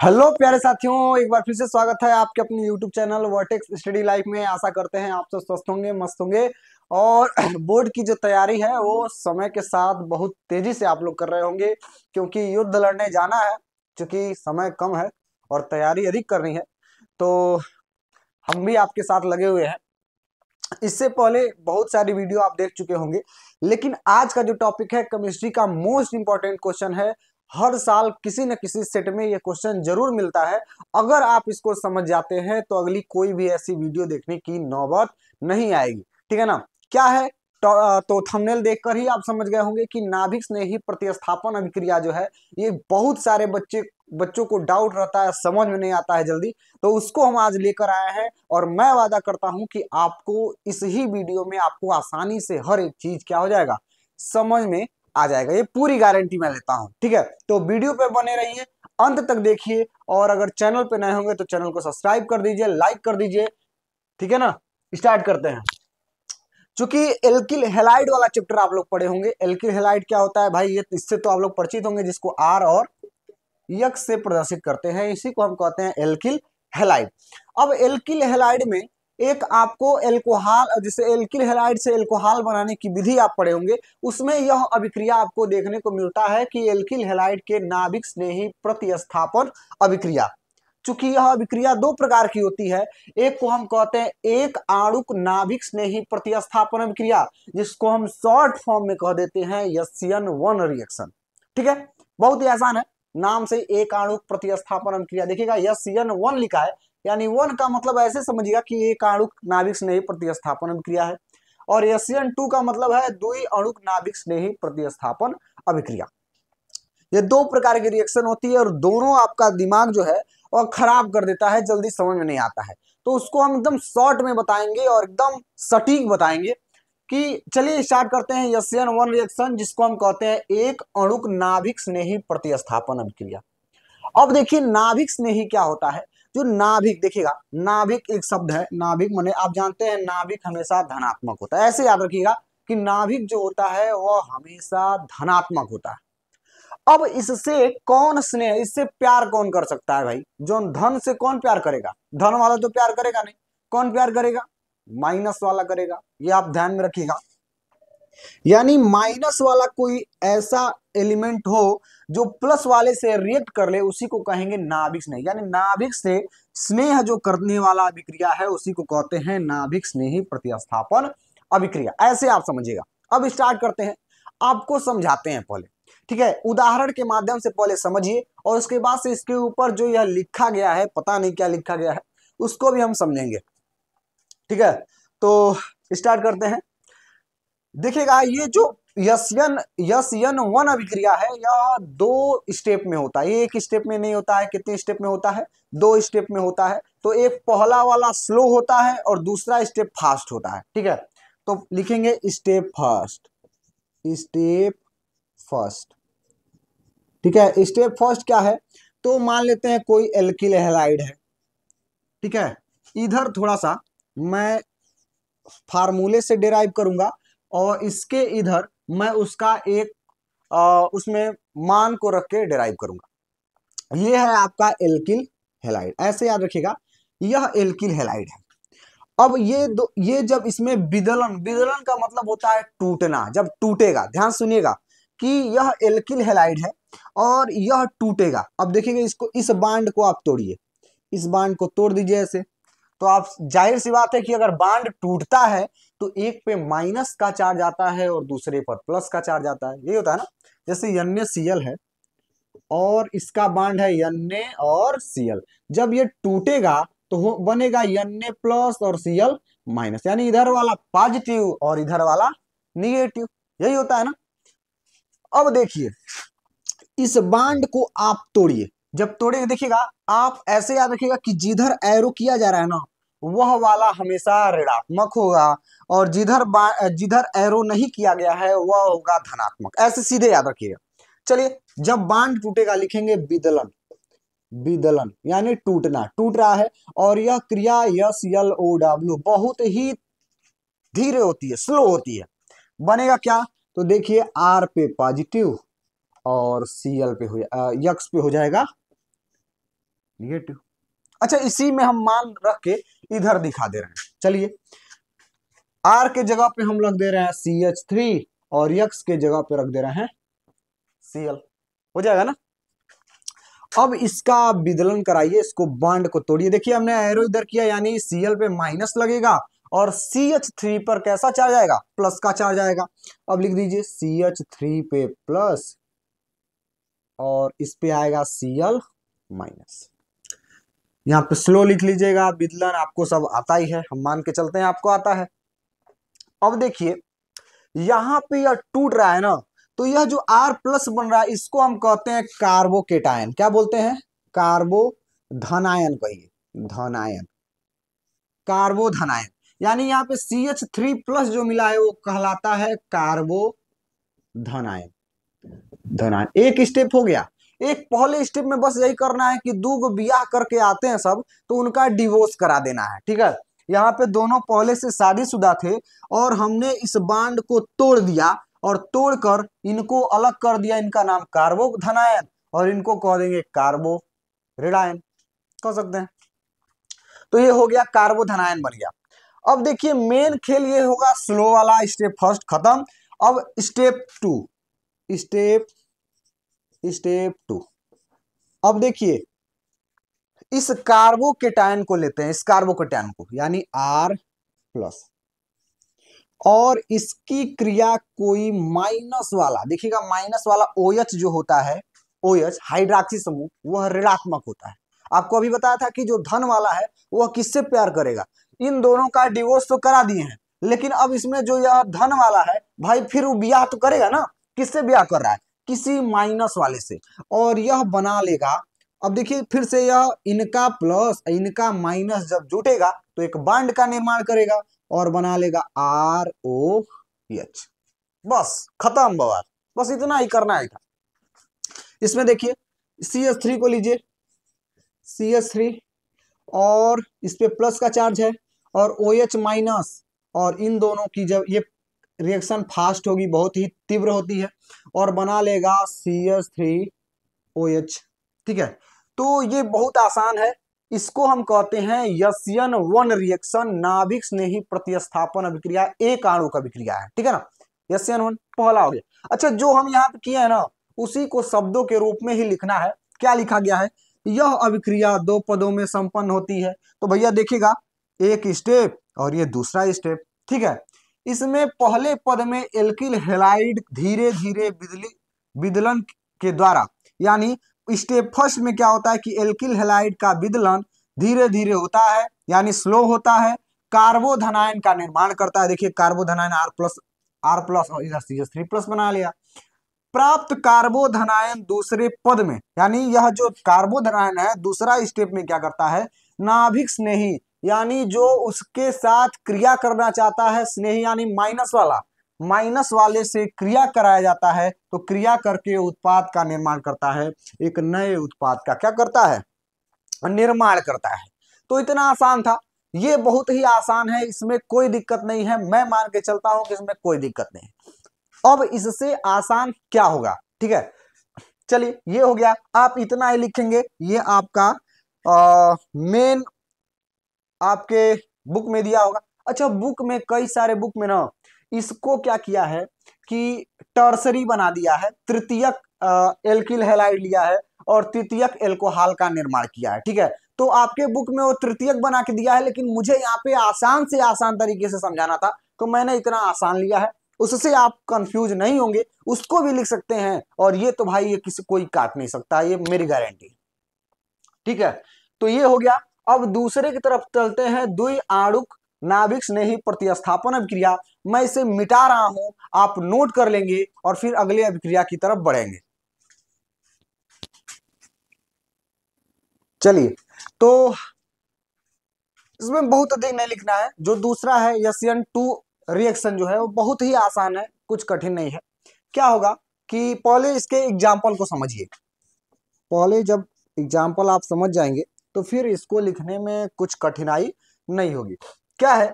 Hello प्यारे साथियों, एक बार फिर से स्वागत है आपके अपने YouTube channel vertex study life में। आशा करते हैं आप सब स्वस्थ होंगे, मस्त होंगे। और बोर्ड की जो तैयारी है वो समय के साथ बहुत तेजी से आप लोग कर रहे होंगे, क्योंकि युद्ध लड़ने जाना है। क्योंकि समय कम है और तैयारी अधिक करनी है, तो हम भी आपके साथ लगे हुए हैं। इससे पहले बहुत सारी वीडियो आप देख चुके होंगे, लेकिन आज का जो टॉपिक है केमिस्ट्री का मोस्ट इंपॉर्टेंट क्वेश्चन है। हर साल किसी न किसी सेट में ये क्वेश्चन जरूर मिलता है। अगर आप इसको समझ जाते हैं तो अगली कोई भी ऐसी वीडियो देखने की नौबत नहीं आएगी। ठीक है ना? क्या है? तो थंबनेल देखकर ही आप समझ गए होंगे कि नाभिक स्नेही प्रतिस्थापन अभिक्रिया जो है, ये बहुत सारे बच्चों को डाउट रहता है, समझ में नहीं आता है जल्दी। तो उसको हम आज लेकर आए हैं और मैं वादा करता हूं कि आपको इस ही वीडियो में आपको आसानी से हर एक चीज क्या हो जाएगा, समझ में आ जाएगा। ये पूरी गारंटी मैं लेता हूं। ठीक है, तो वीडियो पे बने रहिए, अंत तक देखिए। और अगर चैनल पे नए होंगे तो चैनल को सब्सक्राइब कर दीजिए, लाइक कर दीजिए। ठीक है ना? स्टार्ट करते हैं। चूंकि एल्किल हैलाइड वाला चैप्टर आप लोग पढ़े होंगे। एल्किल हैलाइड क्या होता है भाई, ये इससे तो आप लोग परिचित होंगे, जिसको आर और यक्स से प्रदर्शित करते हैं, इसी को हम कहते हैं एल्किल हैलाइड। अब एल्किल हैलाइड में एक आपको एल्कोहल, जैसे एल्किल हैलाइड से एल्कोहल बनाने की विधि आप पढ़े होंगे, उसमें यह अभिक्रिया आपको देखने को मिलता है कि एल्किल हैलाइड के नाभिक स्नेही प्रतिस्थापन अभिक्रिया। चूंकि यह अभिक्रिया दो प्रकार की होती है। एक को हम कहते हैं एक आणुक नाभिक स्नेही प्रतिस्थापन अभिक्रिया, जिसको हम शॉर्ट फॉर्म में कह देते हैं SN1 रिएक्शन। ठीक है, बहुत ही आसान है, नाम से एक आणुक प्रतिस्थापन अभिक्रिया। देखिएगा SN1 लिखा है, यानी 1 का मतलब ऐसे समझिएगा कि एक आणुक नाभिक स्नेही प्रतिस्थापन अभिक्रिया है, और SN2 का मतलब है द्वि अणुक नाभिक स्नेही प्रतिस्थापन अभिक्रिया। ये दो प्रकार की रिएक्शन होती है और दोनों आपका दिमाग जो है वह खराब कर देता है, जल्दी समझ में नहीं आता है। तो उसको हम एकदम शॉर्ट में बताएंगे और एकदम सटीक बताएंगे। कि चलिए स्टार्ट करते हैं SN1 रिएक्शन, जिसको हम कहते हैं एक अणुक नाभिक स्नेही प्रतिस्थापन अभिक्रिया। अब देखिए नाभिक स्नेही क्या होता है। जो नाभिक, देखिएगा नाभिक एक शब्द है। नाभिक माने आप जानते हैं नाभिक हमेशा धनात्मक होता है। ऐसे याद रखिएगा कि नाभिक जो होता है वह हमेशा धनात्मक होता है। अब इससे कौन स्नेह, इससे प्यार कौन कर सकता है भाई? जो धन से कौन प्यार करेगा? धन वाला तो प्यार करेगा नहीं। कौन प्यार करेगा? माइनस वाला करेगा। ये आप ध्यान में रखिएगा। यानी माइनस वाला कोई ऐसा एलिमेंट हो जो प्लस वाले से रिएक्ट कर ले, उसी को कहेंगे नाभिक स्नेह। यानी नाभिक से स्नेह जो करने वाला अभिक्रिया है, उसी को कहते हैं नाभिक स्नेही प्रतिस्थापन अभिक्रिया। ऐसे आप समझिएगा। अब स्टार्ट करते हैं, आपको समझाते हैं पहले। ठीक है, उदाहरण के माध्यम से पहले समझिए, और उसके बाद से इसके ऊपर जो यह लिखा गया है, पता नहीं क्या लिखा गया है, उसको भी हम समझेंगे। ठीक है, तो स्टार्ट करते हैं। देखिएगा ये जो SN1 अभिक्रिया है, यह दो स्टेप में होता है। एक स्टेप में नहीं होता है। कितने स्टेप में होता है? दो स्टेप में होता है। तो एक पहला वाला स्लो होता है और दूसरा स्टेप फास्ट होता है। ठीक है, तो लिखेंगे स्टेप फर्स्ट। स्टेप फर्स्ट, ठीक है। स्टेप फर्स्ट क्या है? तो मान लेते हैं कोई एल्किल हैलाइड है। ठीक है, इधर थोड़ा सा मैं फार्मूले से डिराइव करूंगा और इसके इधर मैं उसका एक उसमें मान को रख के डिराइव करूंगा। ये है आपका एल्किल हैलाइड, ऐसे याद रखिएगा, यह एल्किल हैलाइड है। अब ये जब इसमें विदलन, विदलन का मतलब होता है टूटना। जब टूटेगा, ध्यान सुनिएगा कि यह एल्किल हैलाइड है और यह टूटेगा। अब देखिएगा इसको, इस बांड को आप तोड़िए, इस बांड को तोड़ दीजिए ऐसे। तो आप, जाहिर सी बात है कि अगर बांड टूटता है तो एक पे माइनस का चार्ज आता है और दूसरे पर प्लस का चार्ज आता है। यही होता है ना? जैसे NaCl है और इसका बांड है Na और Cl। जब ये टूटेगा तो बनेगा Na प्लस और Cl माइनस, यानी इधर वाला पॉजिटिव और इधर वाला निगेटिव। यही होता है ना? अब देखिए इस बांड को आप तोड़िए। जब तोड़ेंगे देखिएगा, आप ऐसे याद रखिएगा कि जिधर एरो किया जा रहा है ना, वह वाला हमेशा ऋणात्मक होगा, और जिधर एरो नहीं किया गया है वह होगा धनात्मक। ऐसे सीधे याद रखिएगा। चलिए, जब बांड टूटेगा लिखेंगे विदलन। विदलन यानी टूटना, टूट रहा है। और यह क्रिया SLOW बहुत ही धीरे होती है, स्लो होती है। बनेगा क्या? तो देखिए R पे पॉजिटिव और Cl पे हो यक्स पे हो जाएगा नेगेटिव। अच्छा, इसी में हम मान रख के इधर दिखा दे रहे हैं। चलिए, R के जगह पे हम रख दे रहे हैं CH3 और X के जगह पे रख दे रहे हैं Cl। हो जाएगा ना। अब इसका विदलन कराइए, इसको बॉन्ड को तोड़िए। देखिए हमने एरो इधर किया, यानी Cl पे माइनस लगेगा और CH3 पर कैसा चार्ज आएगा, प्लस का चार्ज आएगा। अब लिख दीजिए CH3 पे प्लस और इस पे आएगा Cl माइनस। यहाँ पे स्लो लिख लीजिएगा, विदलन आपको सब आता ही है, हम मान के चलते हैं आपको आता है। अब देखिए यहाँ पे यह टूट रहा है ना, तो यह जो R प्लस बन रहा है इसको हम कहते हैं कार्बोकेटायन। क्या बोलते हैं, कार्बो धनायन कहिए, धनायन, कार्बो धनायन। यानी यहाँ पे CH3 प्लस जो मिला है वो कहलाता है कार्बो धनायन। धनायन एक स्टेप हो गया। एक पहले स्टेप में बस यही करना है कि दो ब्याह करके आते हैं सब, तो उनका डिवोर्स करा देना है। ठीक है, यहाँ पे दोनों पहले से शादीशुदा थे और हमने इस बांड को तोड़ दिया और तोड़कर इनको अलग कर दिया। इनका नाम कार्बो धनायन और इनको कह देंगे कार्बो ऋणायन, कह सकते हैं। तो ये हो गया कार्बो धनायन बन गया। अब देखिए मेन खेल ये होगा, स्लो वाला स्टेप फर्स्ट खत्म। अब स्टेप टू, स्टेप टू। अब देखिए इस कार्बोकेटायन को लेते हैं, इस कार्बोकेटायन को यानी R प्लस, और इसकी क्रिया कोई माइनस वाला, देखिएगा माइनस वाला OH जो होता है, OH हाइड्रोक्सी समूह, वह ऋणात्मक होता है। आपको अभी बताया था कि जो धन वाला है वह किससे प्यार करेगा। इन दोनों का डिवोर्स तो करा दिए हैं, लेकिन अब इसमें जो यह धन वाला है भाई फिर वो ब्याह तो करेगा ना। किससे ब्याह कर रहा है, किसी माइनस वाले से, और यह बना लेगा। अब देखिए फिर से यह इनका प्लस इनका माइनस जब जुटेगा तो एक बॉन्ड का निर्माण करेगा और बना लेगा ROH। बस खत्म बवाल, बस इतना ही करना है था। इसमें देखिए CH3 को लीजिए, CH3 और इस पे प्लस का चार्ज है और OH माइनस, और इन दोनों की जब ये रिएक्शन फास्ट होगी, बहुत ही तीव्र होती है, और बना लेगा CH3OH। ठीक है, तो ये बहुत आसान है। इसको हम कहते हैं यस्यन-1 रिएक्शन, नाभिक स्नेही प्रतिस्थापन अभिक्रिया, एक आणुक अभिक्रिया है। ठीक है ना, यस्यन-1 पहला हो गया। अच्छा, जो हम यहाँ पे किए हैं ना उसी को शब्दों के रूप में ही लिखना है। क्या लिखा गया है, यह अभिक्रिया दो पदों में संपन्न होती है। तो भैया देखिएगा एक स्टेप और ये दूसरा स्टेप। ठीक है, इसमें पहले पद में एल्किल हैलाइड धीरे धीरे विदलन के द्वारा, यानी स्टेप फर्स्ट में क्या होता है कि एल्किल हैलाइड का विदलन धीरे धीरे होता है, यानी स्लो होता है, कार्बोधनायन का निर्माण करता है। देखिए कार्बोधनायन R प्लस और इधर CH3 प्लस बना लिया। प्राप्त कार्बोधनायन दूसरे पद में, यानी यह जो कार्बोधनायन है दूसरा स्टेप में क्या करता है, नाभिक स्नेही, यानी जो उसके साथ क्रिया करना चाहता है, स्नेही यानी माइनस वाला, माइनस वाले से क्रिया कराया जाता है, तो क्रिया करके उत्पाद का निर्माण करता है। एक नए उत्पाद का क्या करता है, निर्माण करता है। तो इतना आसान था, ये बहुत ही आसान है, इसमें कोई दिक्कत नहीं है। मैं मान के चलता हूं कि इसमें कोई दिक्कत नहीं है। अब इससे आसान क्या होगा, ठीक है, चलिए ये हो गया। आप इतना ही लिखेंगे, ये आपका मेन आपके बुक में दिया होगा। अच्छा, बुक में कई सारे बुक में ना इसको क्या किया है कि टर्सरी बना दिया है, तृतीयक एल्किल हैलाइड लिया है और तृतीयक एल्कोहल का निर्माण किया है। ठीक है, तो आपके बुक में वो तृतीयक बना के दिया है, लेकिन मुझे यहाँ पे आसान से आसान तरीके से समझाना था, तो मैंने इतना आसान लिया है। उससे आप कंफ्यूज नहीं होंगे, उसको भी लिख सकते हैं, और ये तो भाई ये किसी कोई काट नहीं सकता, ये मेरी गारंटी। ठीक है, तो ये हो गया। अब दूसरे की तरफ चलते हैं, द्वि आणुक नाभिक स्नेही प्रतिस्थापन अभिक्रिया। मैं इसे मिटा रहा हूं, आप नोट कर लेंगे और फिर अगले अभिक्रिया की तरफ बढ़ेंगे। चलिए, तो इसमें बहुत अधिक नहीं लिखना है। जो दूसरा है यस्यन-2 रिएक्शन जो है वो बहुत ही आसान है, कुछ कठिन नहीं है। क्या होगा कि पहले इसके एग्जाम्पल को समझिए, पहले जब एग्जाम्पल आप समझ जाएंगे तो फिर इसको लिखने में कुछ कठिनाई नहीं होगी। क्या है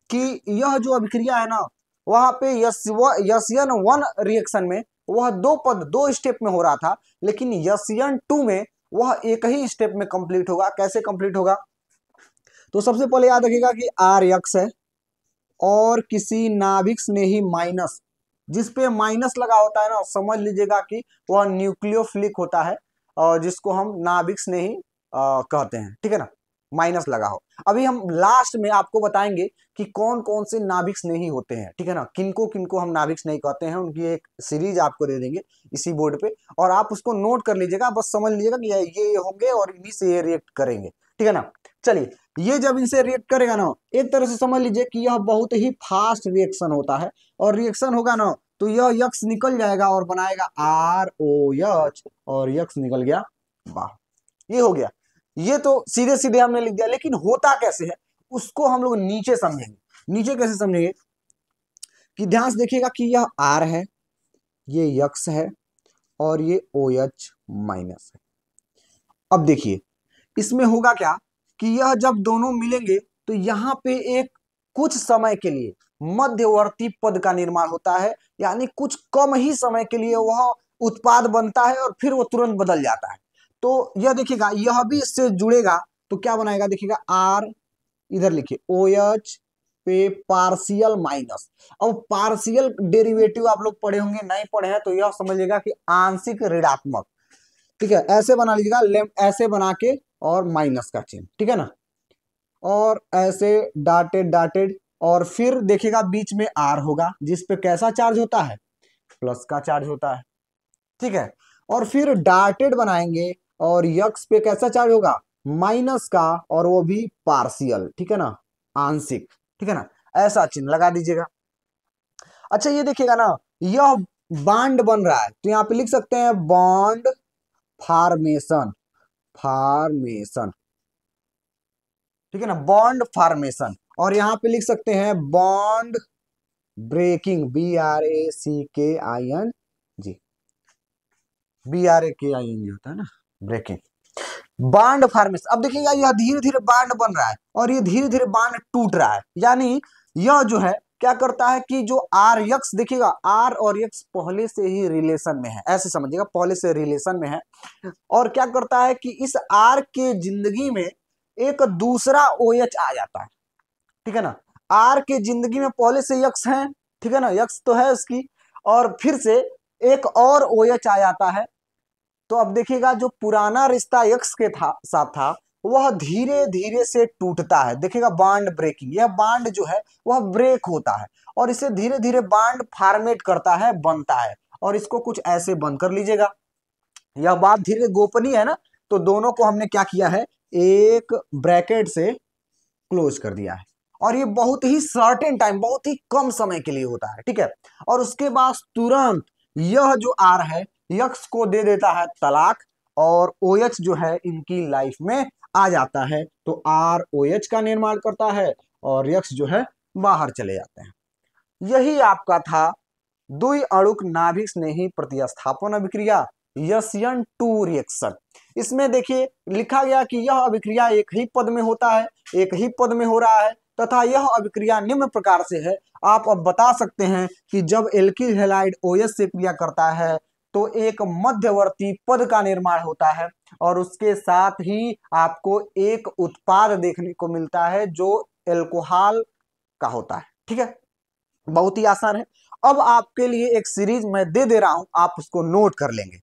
कि यह जो अभिक्रिया है ना, वहां पे यस्यन-1 रिएक्शन में वह दो स्टेप में हो रहा था, लेकिन यस्यन-2 में वह एक ही स्टेप में कंप्लीट होगा। कैसे कंप्लीट होगा? तो सबसे पहले याद रखिएगा कि आर यक्स है और किसी नाभिक स्नेही माइनस, जिसपे माइनस लगा होता है ना, समझ लीजिएगा कि वह न्यूक्लियोफिलिक होता है और जिसको हम नाभिक स्नेही कहते हैं, ठीक है ना, माइनस लगा हो। अभी हम लास्ट में आपको बताएंगे कि कौन कौन से नाभिक स्नेही होते हैं, ठीक है ना, किनको किनको हम नाभिक स्नेही कहते हैं, उनकी एक सीरीज आपको दे देंगे इसी बोर्ड पे, और आप उसको नोट कर लीजिएगा, बस समझ लीजिएगा कि ये होंगे और इन्हीं से ये रिएक्ट करेंगे, ठीक है ना। चलिए, ये जब इनसे रिएक्ट करेगा ना, एक तरह से समझ लीजिए कि यह बहुत ही फास्ट रिएक्शन होता है, और रिएक्शन होगा ना तो यह यक्स निकल जाएगा और बनाएगा आर ओ एच, और यक्स निकल गया बाहर। ये हो गया। ये तो सीधे सीधे हमने लिख दिया, लेकिन होता कैसे है उसको हम लोग नीचे समझेंगे। नीचे कैसे समझेंगे कि ध्यान से देखिएगा कि यह आर है, ये यक्स है और ये ओ एच माइनस है। अब देखिए इसमें होगा क्या कि यह जब दोनों मिलेंगे तो यहां पे एक कुछ समय के लिए मध्यवर्ती पद का निर्माण होता है, यानी कुछ कम ही समय के लिए वह उत्पाद बनता है और फिर वो तुरंत बदल जाता है। तो यह देखिएगा, यह भी इससे जुड़ेगा तो क्या बनाएगा, देखिएगा आर, इधर लिखिए ओ एच पे पार्शियल माइनस। अब पार्शियल डेरिवेटिव आप लोग पढ़े होंगे, नहीं पढ़े हैं तो यह समझिएगा कि आंशिक ऋणात्मक, ठीक है, ऐसे बना लीजिएगा, ऐसे बना के और माइनस का चिन्ह, ठीक है ना, और ऐसे डाटेड डाटेड, और फिर देखिएगा बीच में आर होगा जिस पे कैसा चार्ज होता है, प्लस का चार्ज होता है, ठीक है, और फिर डाटेड बनाएंगे और यक्स पे कैसा चार्ज होगा, माइनस का, और वो भी पार्शियल, ठीक है ना, आंशिक, ठीक है ना, ऐसा चिन्ह लगा दीजिएगा। अच्छा ये देखिएगा ना, यह बॉन्ड बन रहा है तो यहाँ पे लिख सकते हैं बॉन्ड फॉर्मेशन, फॉर्मेशन, ठीक है ना, बॉन्ड फॉर्मेशन, और यहां पे लिख सकते हैं बॉन्ड ब्रेकिंग, BRACKING, BRAKING होता है ना, ब्रेकिंग, बॉन्ड फॉर्मेशन। अब देखिएगा यह धीरे धीरे बॉन्ड बन रहा है और ये धीरे धीरे बॉन्ड टूट रहा है, यानी यह जो है क्या करता है कि जो आर यक्स, देखिएगा आर और यक्स पहले से ही रिलेशन में है, ऐसे समझिएगा पहले से रिलेशन में है, और क्या करता है कि इस आर के जिंदगी में एक दूसरा ओ एच आ जाता है, ठीक है ना, आर के जिंदगी में पहले से यक्स है, ठीक है ना, यक्स तो है उसकी, और फिर से एक और ओ एच आ जाता है। तो अब देखिएगा जो पुराना रिश्ता यक्स के साथ था वह धीरे धीरे से टूटता है, देखिएगा बॉन्ड ब्रेकिंग, यह बॉन्ड जो है वह ब्रेक होता है और इसे धीरे धीरे बॉन्ड फॉर्मेट करता है, बनता है, और इसको कुछ ऐसे बंद कर लीजिएगा। यह बात धीरे गोपनीय है ना, तो दोनों को हमने क्या किया है, एक ब्रैकेट से क्लोज कर दिया है, और ये बहुत ही सर्टेन टाइम, बहुत ही कम समय के लिए होता है, ठीक है, और उसके बाद तुरंत यह जो आर है यक्स को दे देता है तलाक, और ओ एच जो है इनकी लाइफ में आ जाता है, तो आर ओ एच का निर्माण करता है और यक्स जो है बाहर चले जाते हैं। यही आपका था द्वि अणुक नाभिक स्नेही प्रतिस्थापन अभिक्रिया, यसियन टू रिएक्शन। इसमें देखिए लिखा गया कि यह अभिक्रिया एक ही पद में होता है, एक ही पद में हो रहा है, तथा यह अभिक्रिया निम्न प्रकार से है। आप अब बता सकते हैं कि जब एल्किल हैलाइड OH से क्रिया करता है तो एक मध्यवर्ती पद का निर्माण होता है, और उसके साथ ही आपको एक उत्पाद देखने को मिलता है जो एल्कोहल का होता है, ठीक है, बहुत ही आसान है। अब आपके लिए एक सीरीज मैं दे दे रहा हूं, आप उसको नोट कर लेंगे।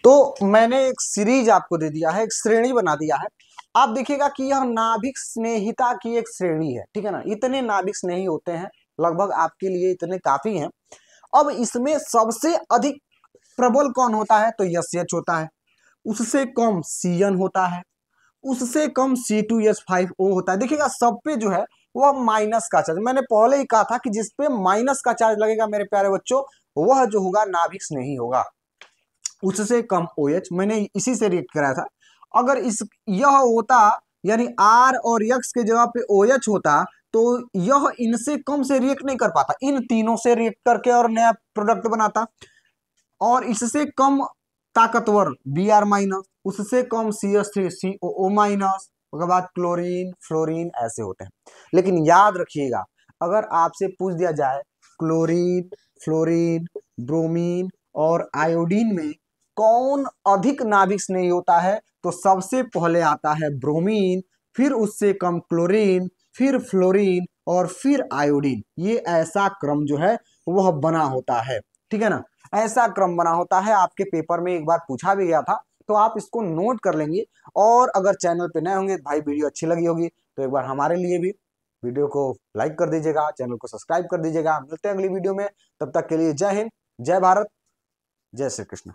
तो मैंने एक सीरीज आपको दे दिया है, एक श्रेणी बना दिया है। आप देखिएगा कि यह नाभिक स्नेहिता की एक श्रेणी है, ठीक है ना, इतने नाभिक स्नेही होते हैं, लगभग आपके लिए इतने काफी हैं। अब इसमें सबसे अधिक प्रबल कौन होता है, तो यश होता है, उससे कम सीएन होता है, उससे कम C2H5O होता है। देखिएगा सब पे जो है वह माइनस का चार्ज, मैंने पहले ही कहा था कि जिसपे माइनस का चार्ज लगेगा मेरे प्यारे बच्चों वह जो होगा नाभिक स्नेही होगा, उससे कम OH, मैंने इसी से रिएक्ट कराया था। अगर इस यह होता यानी R और X के जगह पे OH होता तो यह इनसे कम से रिएक्ट नहीं कर पाता, इन तीनों से रिएक्ट करके और नया प्रोडक्ट बनाता, और इससे कम ताकतवर Br माइनस, उससे कम CH3COO माइनस, उसके बाद क्लोरीन फ्लोरीन ऐसे होते हैं। लेकिन याद रखिएगा अगर आपसे पूछ दिया जाए क्लोरीन फ्लोरीन ब्रोमीन और आयोडीन में कौन अधिक नाभिक स्नेही होता है? तो सबसे पहले आता है ब्रोमीन, फिर उससे कम क्लोरीन, फिर फ्लोरीन और फिर आयोडीन। ये ऐसा क्रम जो है वह बना होता है, ठीक है ना। ऐसा क्रम बना होता है, आपके पेपर में एक बार पूछा भी गया था, तो आप इसको नोट कर लेंगे। और अगर चैनल पे नए होंगे, भाई वीडियो अच्छी लगी होगी तो एक बार हमारे लिए भी वीडियो को लाइक कर दीजिएगा, चैनल को सब्सक्राइब कर दीजिएगा। मिलते हैं अगली वीडियो में, तब तक के लिए जय हिंद, जय भारत, जय श्री कृष्ण।